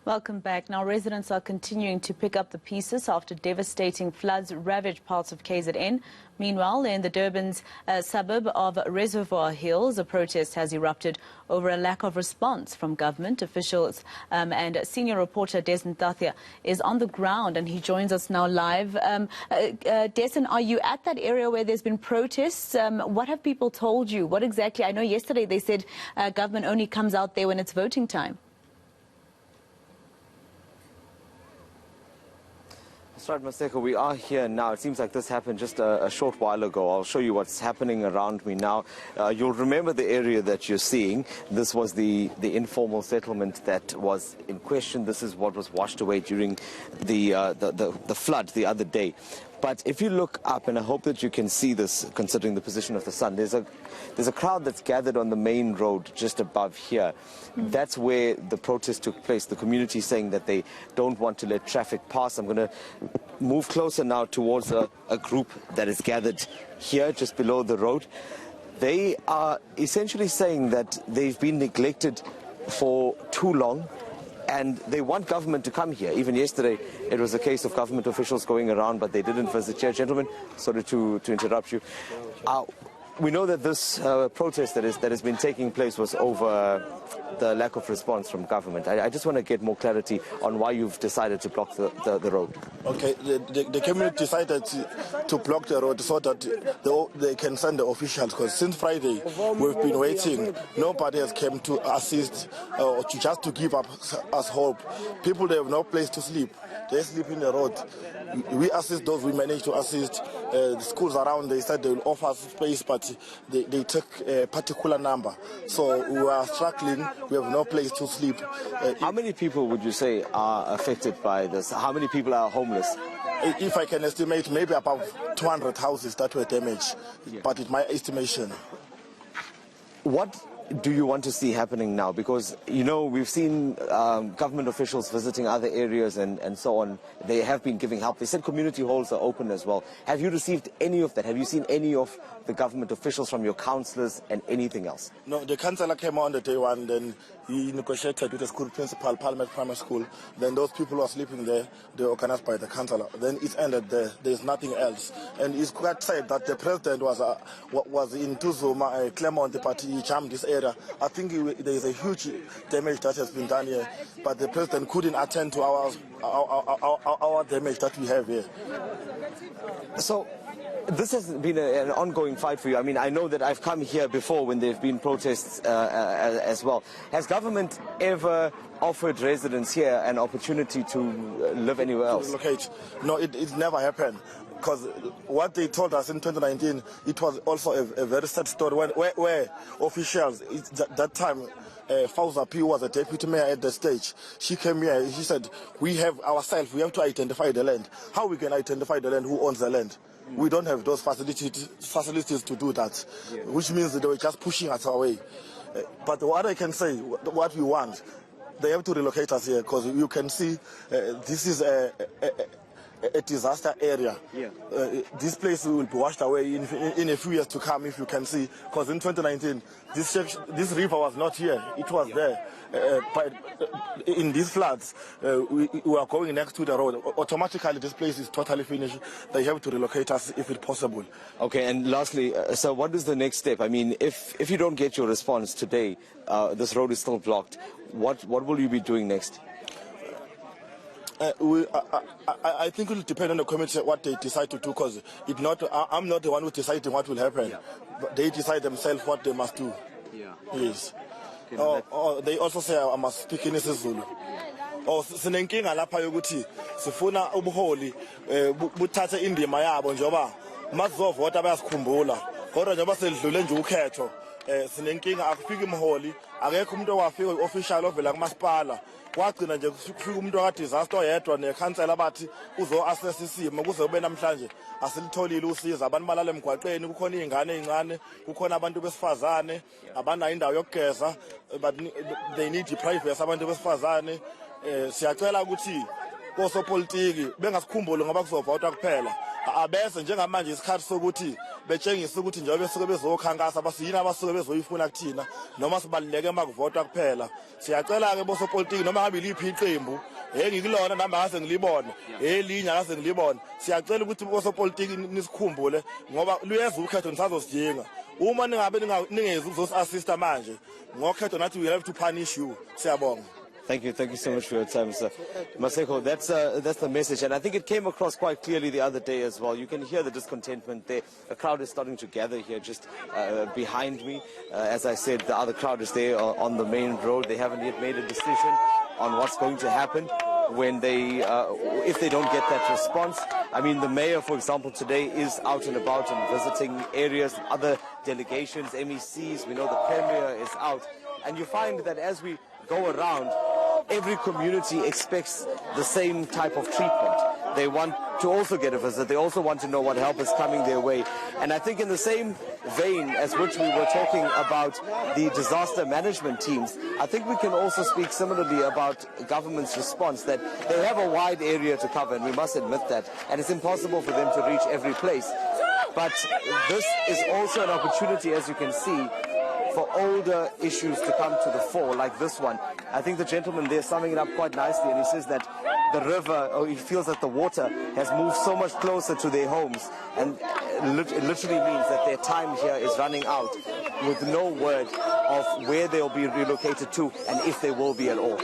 Welcome back. Now, residents are continuing to pick up the pieces after devastating floods ravaged parts of KZN. Meanwhile, in the Durban's suburb of Reservoir Hills, a protest has erupted over a lack of response from government officials. And senior reporter DasenThathiah is on the ground and he joins us now live. Desen, are you at that area where there's been protests? What have people told you? What exactly? I know yesterday they said government only comes out there when it's voting time. That's right, Maseko, we are here now. It seems like this happened just a short while ago. I'll show you what's happening around me now. You'll remember the area that you're seeing. This was the informal settlement that was in question. This is what was washed away during the flood the other day. But if you look up, and I hope that you can see this considering the position of the sun, there's a crowd that's gathered on the main road just above here. That's where the protest took place. The community saying that they don't want to let traffic pass. I'm going to move closer now towards a group that is gathered here just below the road. They are essentially saying that they've been neglected for too long. And they want government to come here. Even yesterday, it was a case of government officials going around, but they didn't visit here. Gentlemen, sorry to interrupt you. We know that this protest that has been taking place was over the lack of response from government. I just want to get more clarity on why you've decided to block the road. Okay, the community decided to block the road so that they can send the officials, because since Friday we've been waiting. Nobody has come to assist or just to give us hope. People, they have no place to sleep. They sleep in the road. We assist those we managed to assist. The schools around, they said they will offer space, but they take a particular number. So we are struggling. We have no place to sleep. How many people would you say are affected by this? How many people are homeless? If I can estimate, maybe about 200 houses that were damaged, but it's my estimation. What do you want to see happening now? Because, you know, we've seen government officials visiting other areas and so on. They have been giving help. They said community halls are open as well. Have you received any of that? Have you seen any of the government officials, from your councillors and anything else? No, the councillor came on the day one, then he negotiated with the school principal, Parliament Primary School. Then those people who are sleeping there, they were organized by the councillor. Then it ended there. There's nothing else. And it's quite sad that the president was in Tuzuma, Clermont, but he jammed this area. I think there is a huge damage that has been done here, but the president couldn't attend to our damage that we have here. So this has been an ongoing fight for you. I mean, I know that I've come here before when there have been protests as well. Has government ever offered residents here an opportunity to live anywhere else? To relocate? No, it never happened. Because what they told us in 2019, it was also a very sad story where officials, that time, Fauza P was a deputy mayor at the stage. She came here, she said, we have ourselves, we have to identify the land. How we can identify the land, who owns the land? We don't have those facilities to do that, which means that they were just pushing us away. But what I can say, what we want, they have to relocate us here, because you can see this is a disaster area. This place will be washed away in a few years to come, if you can see, because in 2019 this river was not here, it was there. In these floods, we are going next to the road. Automatically this place is totally finished. They have to relocate us if it's possible. Okay, and lastly, so what is the next step? I mean, if you don't get your response today, this road is still blocked, what will you be doing next? I think it will depend on the committee what they decide to do, because I'm not the one who deciding what will happen. But they decide themselves what they must do. Yes. They also say I must speak in isiZulu. Sinenkinga lapha yokuthi sifuna ubuholi buthathe indima yabo njoba mazovota bayasikhumbula kodwa njoba selidlule nje ukhetho sinenkinga akufika imholi akekho umuntu owafika official ovela kumasipala kwagcina nje kufika umuntu wa disaster oyedwa nekhansela bathi uzo assess isimo kuze ube namhlanje asilitholile usiza abantu balala emgwaqeni kukhona izingane ezincane kukhona abantu besifazane abana indawo yokugeza but they need privacy abantu besifazane siyacela ukuthi kosopolitiki bengasikhumbule ngoba kuzovota kuphela abese njengamanje isikhathi sokuthi betshengisa ukuthi njengoba besuke bezokhankasa basiyini abasuke bezoyifuna kuthina noma sibaluleke makuvotwa kuphela. Siyacela ke bosopolitiki noma ngabe liphi iqembu ngikulona nami ngase ngilibone elinya ngase ngilibone. Siyacela ukuthi bosopolitiki nisikhumbule ngoba luyeza ukhetho nisazosidinga. Uma ningabe ningezi ukuzosi-assista manje ngokhetho nathi we have to punish you. Siyabonga. Thank you so much for your time, sir. Maseko, that's the message, and I think it came across quite clearly the other day as well. You can hear the discontentment there. A crowd is starting to gather here just behind me. As I said, the other crowd is there on the main road. They haven't yet made a decision on what's going to happen when if they don't get that response. I mean, the mayor, for example, today is out and about and visiting areas, other delegations, MECs. We know the premier is out, and you find that as we go around, every community expects the same type of treatment. They want to also get a visit. They also want to know what help is coming their way. And I think in the same vein as which we were talking about the disaster management teams, I think we can also speak similarly about government's response, that they have a wide area to cover, and we must admit that. And it's impossible for them to reach every place. But this is also an opportunity, as you can see, for older issues to come to the fore, like this one. I think the gentleman there summing it up quite nicely, and he says that the river, or he feels that the water has moved so much closer to their homes, and it literally means that their time here is running out with no word of where they'll be relocated to and if they will be at all.